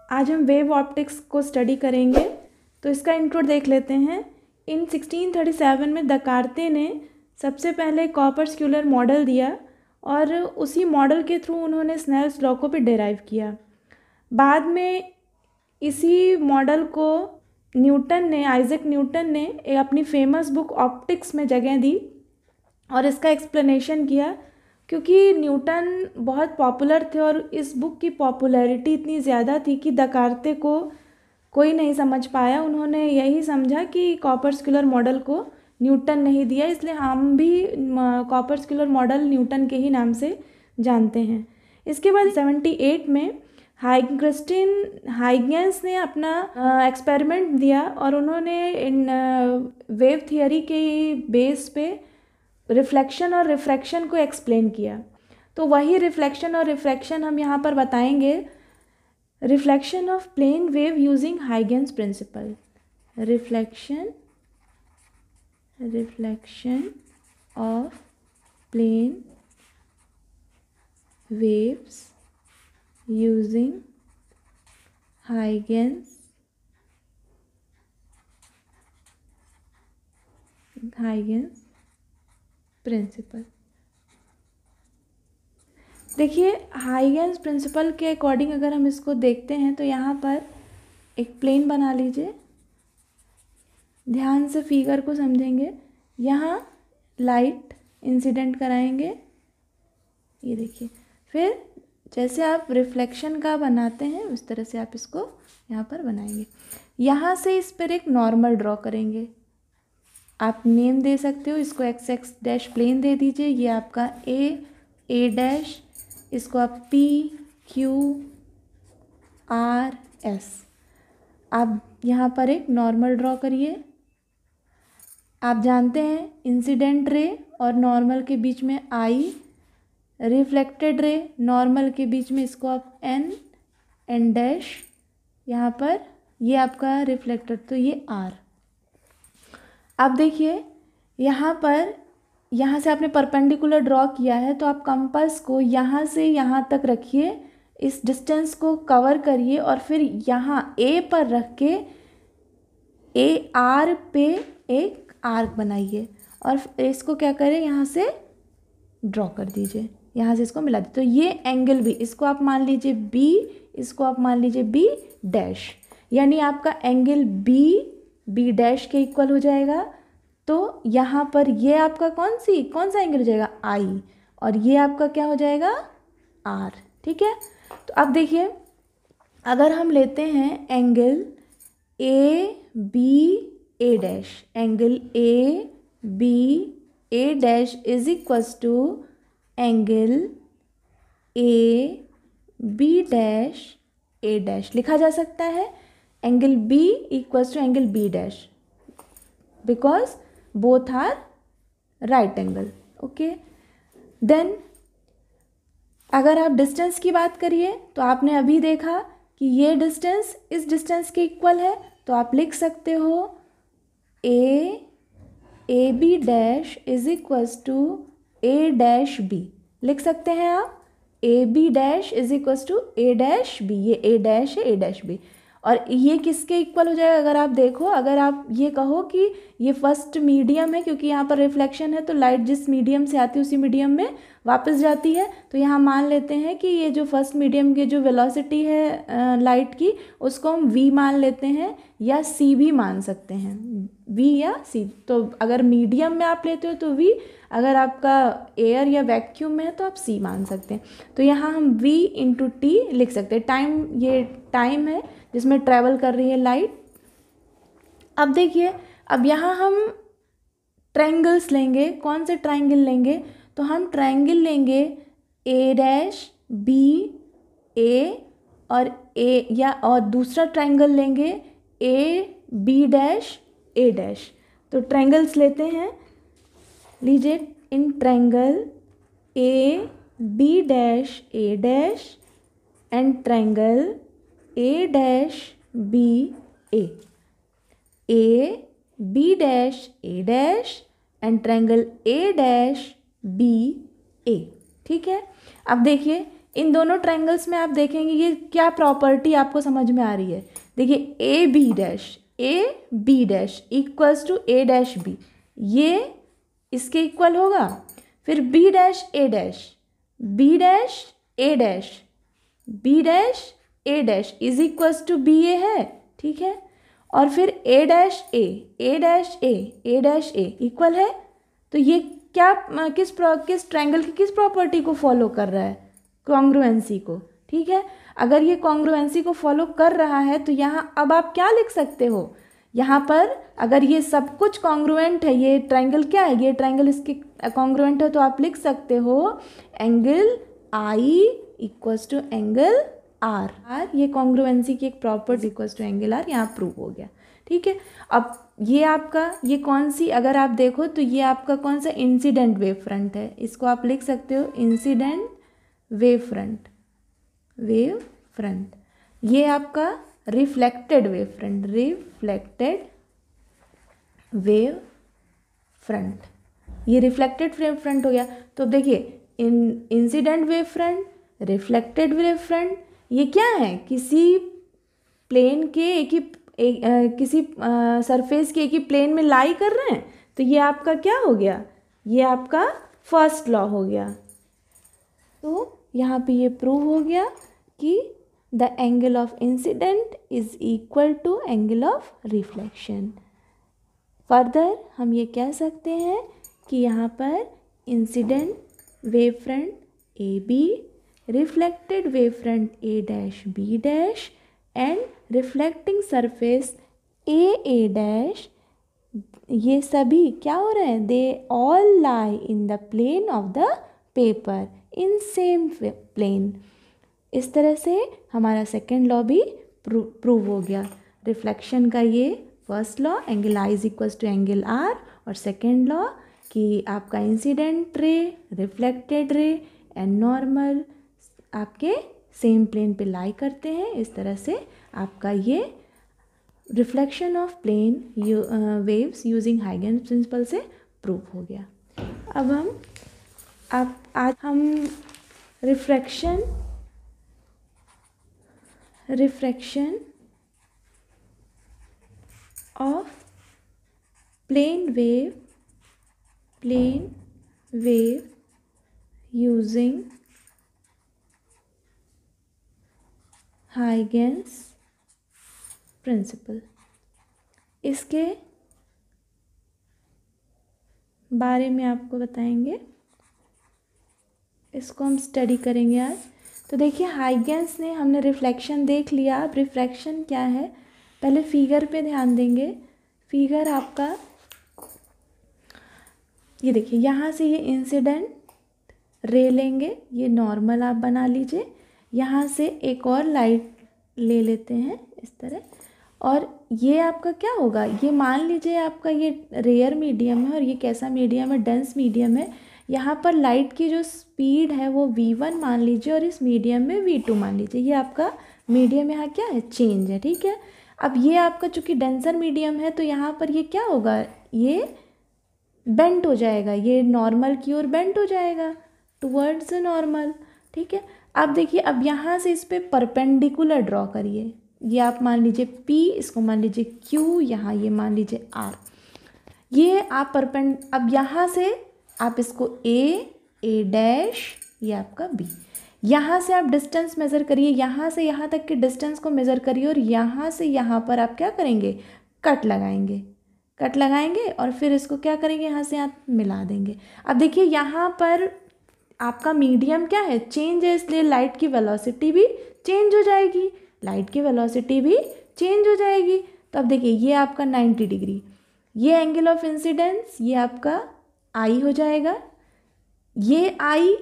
आज हम wave optics को स्टडी करेंगे। तो इसका इंट्रो देख लेते हैं। इन 1637 में दकार्ते ने सबसे पहले कॉपर-स्क्यूलर मॉडल दिया और उसी मॉडल के थ्रू उन्होंने स्नेल्स लॉ को भी डेराइव किया। बाद में इसी मॉडल को आइजैक न्यूटन ने अपनी फेमस बुक ऑप्टिक्स में जगह दी और इसका एक्सप्लेनेशन किया। क्योंकि न्यूटन बहुत पॉपुलर थे और इस बुक की पॉपुलैरिटी इतनी ज़्यादा थी कि दकार्ते को कोई नहीं समझ पाया। उन्होंने यही समझा कि कॉपर-स्क्यूलर मॉडल को न्यूटन नहीं दिया, इसलिए हम भी कॉपर-स्क्यूलर मॉडल न्यूटन के ही नाम से जानते हैं। इसके बाद 78 में हाइगेंस ने अपना एक्सपेरिमेंट दिया और उन्होंने इन वेव थियोरी के बेस पे रिफ्लेक्शन और रिफ्रैक्शन को एक्सप्लेन किया। तो वही रिफ्लेक्शन और रिफ्रैक्शन हम यहाँ पर बताएंगे। Reflection of plane wave using Huygens principle. Reflection of plane waves using Huygens principle. देखिए, हाइगेंस प्रिंसिपल के अकॉर्डिंग अगर हम इसको देखते हैं तो यहाँ पर एक प्लेन बना लीजिए। ध्यान से फिगर को समझेंगे। यहाँ लाइट इंसिडेंट कराएंगे, ये देखिए। फिर जैसे आप रिफ्लेक्शन का बनाते हैं उस तरह से आप इसको यहाँ पर बनाएंगे। यहाँ से इस पर एक नॉर्मल ड्रॉ करेंगे। आप नेम दे सकते हो, इसको एक्स एक्स डैश प्लेन दे दीजिए। ये आपका ए डैश, इसको आप पी क्यू आर एस। आप यहाँ पर एक नॉर्मल ड्रॉ करिए। आप जानते हैं इंसिडेंट रे और नॉर्मल के बीच में आई, रिफ्लेक्टेड रे नॉर्मल के बीच में इसको आप एन डैश, यहाँ पर ये आपका रिफ्लेक्टेड, तो ये आर। अब देखिए यहाँ पर, यहाँ से आपने परपेंडिकुलर ड्रॉ किया है तो आप कंपास को यहाँ से यहाँ तक रखिए, इस डिस्टेंस को कवर करिए और फिर यहाँ ए पर रख के ए आर पे एक आर्क बनाइए और इसको क्या करें, यहाँ से ड्रॉ कर दीजिए, यहाँ से इसको मिला दीजिए। तो ये एंगल भी, इसको आप मान लीजिए बी, इसको आप मान लीजिए बी डैश, यानी आपका एंगल बी डैश के इक्वल हो जाएगा। तो यहाँ पर ये आपका कौन सा एंगल हो जाएगा, आई, और ये आपका क्या हो जाएगा, आर। ठीक है। तो अब देखिए, अगर हम लेते हैं angle A B A dash, angle A B A dash is equals to angle A B dash A dash. लिखा जा सकता है angle B equals to angle B dash because both are right angle. Okay. Then अगर आप distance की बात करिए तो आपने अभी देखा कि ये डिस्टेंस इस डिस्टेंस के इक्वल है, तो आप लिख सकते हो A B dash is equals to A dash B. लिख सकते हैं आप A B dash is equals to A dash B. ये ए डैश है, ए डैश बी, और ये किसके इक्वल हो जाएगा, अगर आप देखो, अगर आप ये कहो कि ये फर्स्ट मीडियम है, क्योंकि यहाँ पर रिफ्लेक्शन है तो लाइट जिस मीडियम से आती है उसी मीडियम में वापस जाती है। तो यहाँ मान लेते हैं कि ये जो फर्स्ट मीडियम की जो वेलोसिटी है लाइट की, उसको हम v मान लेते हैं या c भी मान सकते हैं, v या c। तो अगर मीडियम में आप लेते हो तो v, अगर आपका एयर या वैक्यूम में है तो आप c मान सकते हैं। तो यहाँ हम v इंटू टी लिख सकते हैं। टाइम, ये टाइम है जिसमें ट्रैवल कर रही है लाइट। अब देखिए, अब यहाँ हम ट्रायंगल्स लेंगे। कौन से ट्रायंगल लेंगे, तो हम ट्रायंगल लेंगे ए डैश बी ए और ए, या और दूसरा ट्रायंगल लेंगे A B dash A dash. तो ट्रायंगल्स लेते हैं, लीजिए। इन triangle A B dash A dash and triangle A dash B A B dash A dash and triangle A dash B A. ठीक है। अब देखिए, इन दोनों ट्रायंगल्स में आप देखेंगे ये क्या प्रॉपर्टी आपको समझ में आ रही है। देखिए A B dash equals to A dash B, ये इसके इक्वल होगा। फिर B dash A dash, B dash A dash, B dash A dash is equals to B A है, ठीक है। और फिर A dash A dash A dash A equal है। तो ये क्या किस ट्रायंगल की किस प्रॉपर्टी को फॉलो कर रहा है, कॉन्ग्रुएंसी को, ठीक है। अगर ये कॉन्ग्रुएंसी को फॉलो कर रहा है तो यहाँ अब आप क्या लिख सकते हो, यहाँ पर अगर ये सब कुछ कॉन्ग्रुएंट है, ये ट्रायंगल क्या है, ये ट्रायंगल इसके कॉन्ग्रुएंट है, तो आप लिख सकते हो angle i equals to angle r. ये कॉन्ग्रुएंसी की एक property equals to angle r यहाँ प्रूव हो गया, ठीक है। अब ये आपका ये कौन सी, अगर आप देखो तो ये आपका कौन सा इंसिडेंट वेव फ्रंट है, इसको आप लिख सकते हो incident wave front, wave front. ये आपका reflected wave front, reflected wave front, ये रिफ्लेक्टेड वेव फ्रंट हो गया। तो देखिए incident wave front, reflected wave front, ये क्या है, किसी प्लेन के किसी सरफेस के एक ही प्लेन में लाई कर रहे हैं। तो ये आपका क्या हो गया, ये आपका फर्स्ट लॉ हो गया। तो यहाँ पे ये प्रूव हो गया कि the angle of incident is equal to angle of reflection. Further हम ये कह सकते हैं कि यहाँ पर incident wave front A B, reflected wave front A dash B dash and reflecting surface A dash, ये सभी क्या हो रहे हैं, they all lie in the plane of the paper in same plane. इस तरह से हमारा सेकेंड लॉ भी प्रूव हो गया। रिफ्लेक्शन का ये first law angle i is equals to angle r, और सेकेंड लॉ कि आपका incident ray, reflected ray and normal आपके सेम प्लेन पे लाई करते हैं। इस तरह से आपका ये reflection of plane waves using Huygens principle से प्रूव हो गया। अब आज हम refraction of plane wave using Huygens principle, इसके बारे में आपको बताएंगे, इसको हम स्टडी करेंगे आज। तो देखिए हाइगेंस ने, हमने रिफ्लेक्शन देख लिया। अब रिफ्रैक्शन क्या है, पहले फिगर पे ध्यान देंगे। फिगर आपका ये देखिए, यहाँ से ये इंसिडेंट रे लेंगे, ये नॉर्मल आप बना लीजिए। यहाँ से एक और लाइट ले लेते हैं इस तरह, और ये आपका क्या होगा, ये मान लीजिए आपका ये रेयर मीडियम है और ये कैसा मीडियम है, डेंस मीडियम है। यहाँ पर लाइट की जो स्पीड है वो v1 मान लीजिए और इस मीडियम में v2 मान लीजिए। ये आपका मीडियम यहाँ क्या है, चेंज है, ठीक है। अब ये आपका चूँकि डेंसर मीडियम है तो यहाँ पर ये क्या होगा, ये बेंट हो जाएगा, ये नॉर्मल की ओर बेंट हो जाएगा, टुवर्ड्स नॉर्मल, ठीक है। अब देखिए, अब यहाँ से इस पर परपेंडिकुलर ड्रॉ करिए। ये आप मान लीजिए P, इसको मान लीजिए Q, यहाँ ये मान लीजिए R। ये आप अब यहाँ से आप इसको A डैश, ये आपका B, यहाँ से आप डिस्टेंस मेज़र करिए, यहाँ से यहाँ तक के डिस्टेंस को मेज़र करिए और यहाँ से यहाँ पर आप क्या करेंगे, कट लगाएंगे और फिर इसको क्या करेंगे, यहाँ से आप मिला देंगे। अब देखिए यहाँ पर आपका मीडियम क्या है, चेंज है, इसलिए लाइट की वेलोसिटी भी चेंज हो जाएगी, तो अब देखिए ये आपका 90 डिग्री, ये एंगल ऑफ इंसिडेंस ये आपका आई हो जाएगा, ये आई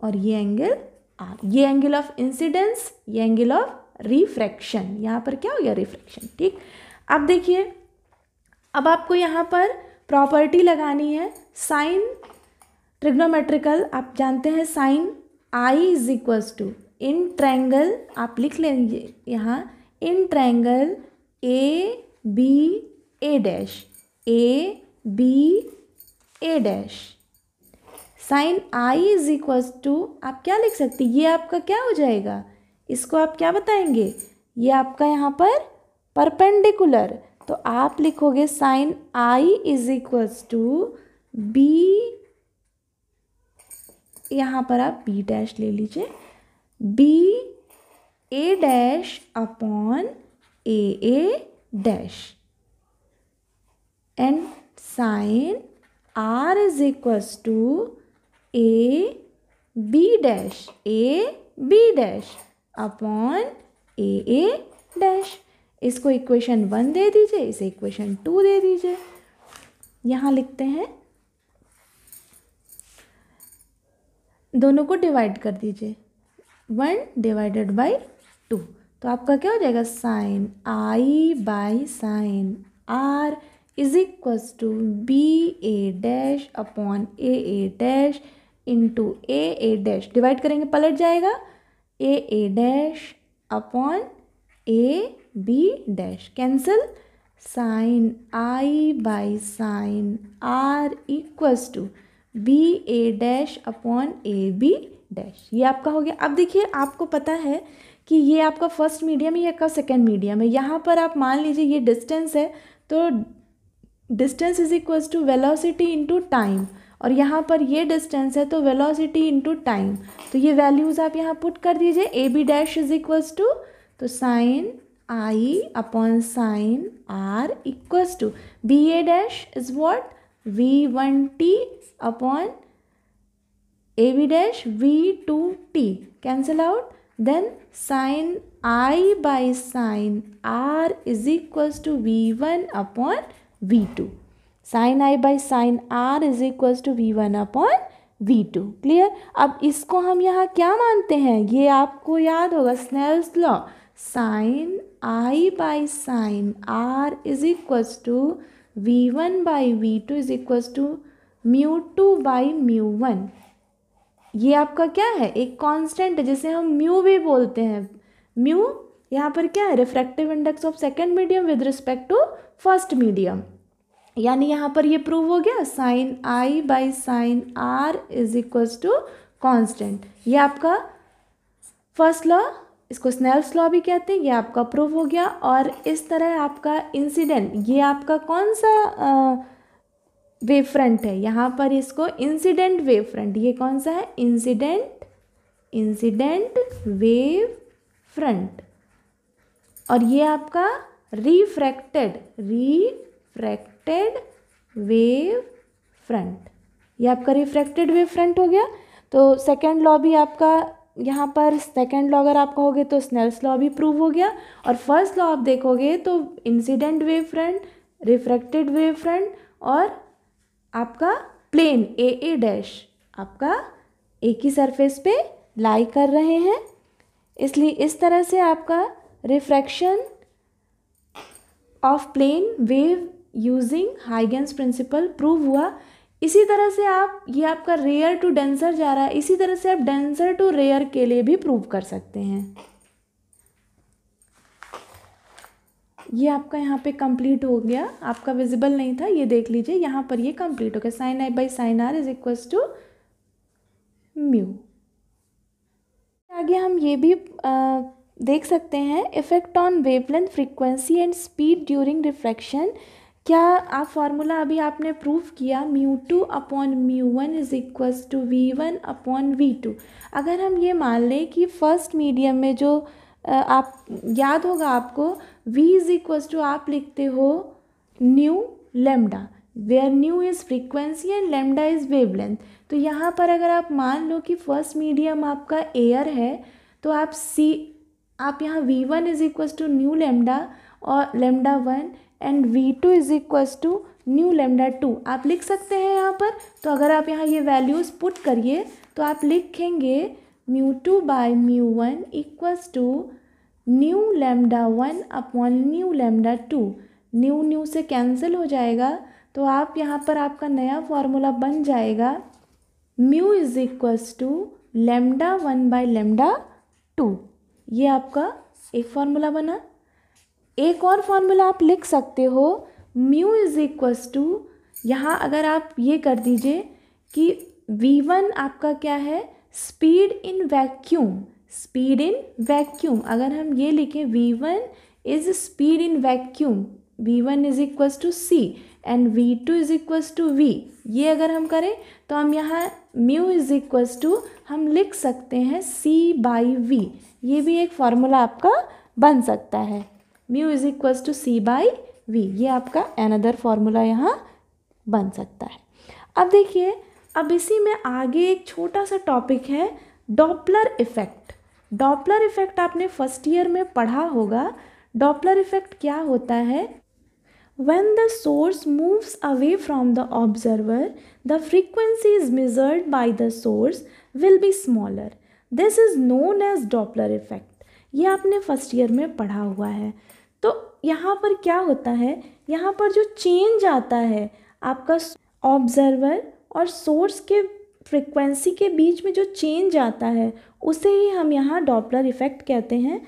और ये एंगल आर, ये एंगल ऑफ इंसिडेंस, ये एंगल ऑफ रिफ्रैक्शन, यहाँ पर क्या हो गया, रिफ्रैक्शन, ठीक। अब देखिए, अब आपको यहाँ पर प्रॉपर्टी लगानी है साइन ट्रिग्नोमेट्रिकल, आप जानते हैं sine i is equals to in triangle, आप लिख लेंगे यहाँ in triangle A B A dash sine i is equals to, आप क्या लिख सकते हैं, ये आपका क्या हो जाएगा, इसको आप क्या बताएंगे, ये आपका यहाँ पर परपेंडिकुलर, तो आप लिखोगे sine i is equals to B, यहाँ पर आप बी डैश ले लीजिए, B A dash upon A dash, and sine are is equals to A B dash upon A dash. इसको इक्वेशन 1 दे दीजिए, इसे इक्वेशन 2 दे दीजिए। यहाँ लिखते हैं, दोनों को डिवाइड कर दीजिए, 1 डिवाइडेड बाई 2, तो आपका क्या हो जाएगा, sine I by sine are is equals to B A dash upon A dash into A dash, divide करेंगे पलट जाएगा, A dash upon A B dash, cancel, sine I by sine R equals to B A dash upon A B dash, ये आपका हो गया। अब देखिए आपको पता है कि ये आपका फर्स्ट मीडियम है, ये आपका सेकेंड मीडियम है। यहाँ पर आप मान लीजिए ये डिस्टेंस है, तो distance is equals to velocity into time, और यहाँ पर ये डिस्टेंस है तो वेलोसिटी इंटू टाइम, तो ये वैल्यूज़ आप यहाँ पुट कर दीजिए, A B dash is equals to, तो sine I upon sine R equals to B A dash is what, v1t upon A B dash v2t, cancel out, then sine I by sine are is equals to v1 upon v2, sine I by sine are is equals to v1 upon v2, clear. अब इसको हम यहाँ क्या मानते हैं, ये आपको याद होगा Snell's law, sine I by sine are is equals to v1 by v2 is equals to μ2 by μ1, ये आपका क्या है, एक कांस्टेंट है जिसे हम म्यू भी बोलते हैं। म्यू यहाँ पर क्या है, refractive index of second medium with respect to first medium, यानी यहाँ पर ये प्रूव हो गया, sine I by sine are is equals to constant, ये आपका फर्स्ट लॉ, इसको स्नेल्स लॉ भी कहते हैं, ये आपका प्रूव हो गया। और इस तरह आपका इंसिडेंट, ये आपका कौन सा वेव फ्रंट है, यहाँ पर इसको इंसिडेंट वेव फ्रंट, ये कौन सा है, इंसिडेंट वेव फ्रंट, और ये आपका रिफ्रैक्टेड वेव फ्रंट, ये आपका रिफ्रैक्टेड वेव फ्रंट हो गया। तो सेकेंड लॉ भी आपका, यहाँ पर सेकेंड लॉ अगर आप कहोगे तो स्नेल्स लॉ भी प्रूव हो गया, और फर्स्ट लॉ आप देखोगे तो incident wave front, refracted wave front, और आपका प्लेन ए डैश आपका एक ही सरफेस पे लाई कर रहे हैं, इसलिए इस तरह से आपका refraction of plane wave using Huygens principle prove हुआ। इसी तरह से आप, ये आपका रेयर टू डेंसर जा रहा है, इसी तरह से आप डेंसर टू रेयर के लिए भी प्रूव कर सकते हैं। ये आपका यहाँ पे कंप्लीट हो गया, आपका विजिबल नहीं था, ये देख लीजिए यहाँ पर ये कंप्लीट हो गया, sine I by sine are is equals to mu. आगे हम ये भी देख सकते हैं, effect on wavelength, frequency and speed during refraction. क्या आप फार्मूला अभी आपने प्रूव किया, μ2 upon μ1 is equals to v1 upon v2। अगर हम ये मान लें कि फर्स्ट मीडियम में जो आप याद होगा आपको, v इज इक्वल्स टू आप लिखते हो nu lambda, where nu is frequency and lambda is wavelength. तो यहाँ पर अगर आप मान लो कि फर्स्ट मीडियम आपका एयर है, तो आप यहाँ v1 is equals to nu lambda और lambda 1 and v2 is equals to nu lambda 2 आप लिख सकते हैं यहाँ पर। तो अगर आप यहाँ ये वैल्यूज़ पुट करिए तो आप लिखेंगे μ2 by μ1 equals to nu lambda 1 upon nu lambda 2। Nu से कैंसिल हो जाएगा, तो आप यहाँ पर आपका नया फॉर्मूला बन जाएगा mu is equals to lambda 1 by lambda 2। ये आपका एक फार्मूला बना। एक और फार्मूला आप लिख सकते हो, म्यू इज इक्वल्स टू, यहाँ अगर आप ये कर दीजिए कि v1 आपका क्या है, speed in vacuum, speed in vacuum. अगर हम ये लिखें v1 is speed in vacuum, v1 is equals to c and v2 is equals to v, ये अगर हम करें तो हम यहाँ म्यू इज इक्वल्स टू हम लिख सकते हैं c/v, ये भी एक फॉर्मूला आपका बन सकता है, mu is equals to c/v, ये आपका अनदर फॉर्मूला यहाँ बन सकता है। अब देखिए, अब इसी में आगे एक छोटा सा टॉपिक है डॉपलर इफ़ेक्ट। डॉपलर इफ़ेक्ट आपने फर्स्ट ईयर में पढ़ा होगा। डॉपलर इफ़ेक्ट क्या होता है, when the source moves away from the observer, the frequencies measured by the source will be smaller. This is known as Doppler effect. ये आपने first year में पढ़ा हुआ है। तो यहाँ पर क्या होता है, यहाँ पर जो चेंज आता है आपका ऑब्जर्वर और सोर्स के फ्रिक्वेंसी के बीच में जो चेंज आता है उसे ही हम यहाँ डॉपलर इफेक्ट कहते हैं।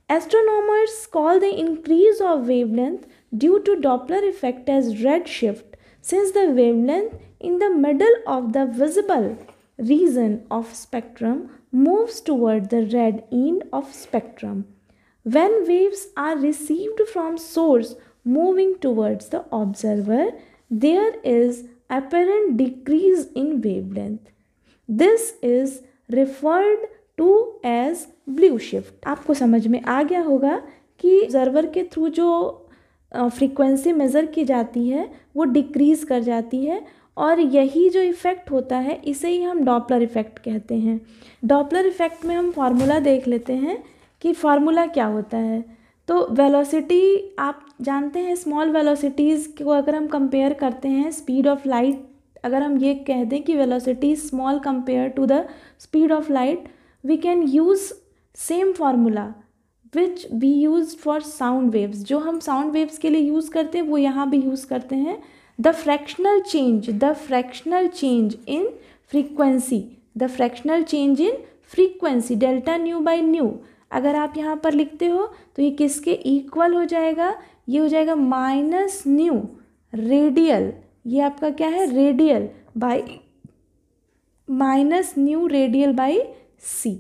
Astronomers call the increase of wavelength due to Doppler effect as redshift, since the wavelength in the middle of the visible region of spectrum moves toward the red end of spectrum. When waves are received from source moving towards the observer, there is apparent decrease in wavelength. This is referred to as blue shift. आपको समझ में आ गया होगा कि observer के through जो frequency measure की जाती है वो डिक्रीज़ कर जाती है, और यही जो इफ़ेक्ट होता है इसे ही हम डॉपलर इफ़ेक्ट कहते हैं। डॉपलर इफ़ेक्ट में हम फार्मूला देख लेते हैं कि फार्मूला क्या होता है। तो वेलोसिटी आप जानते हैं, स्मॉल वेलोसिटीज़ को अगर हम कंपेयर करते हैं स्पीड ऑफ लाइट, अगर हम ये कह दें कि velocity small compare to the speed of light, we can use same formula which be use for sound waves. जो हम साउंड वेव्स के लिए यूज़ करते हैं वो यहाँ भी यूज़ करते हैं। The fractional change in frequency, the fractional change in frequency delta nu by new, अगर आप यहाँ पर लिखते हो तो ये किसके इक्वल हो जाएगा, ये हो जाएगा माइनस न्यू रेडियल, ये आपका क्या है radial by minus nu radial by C.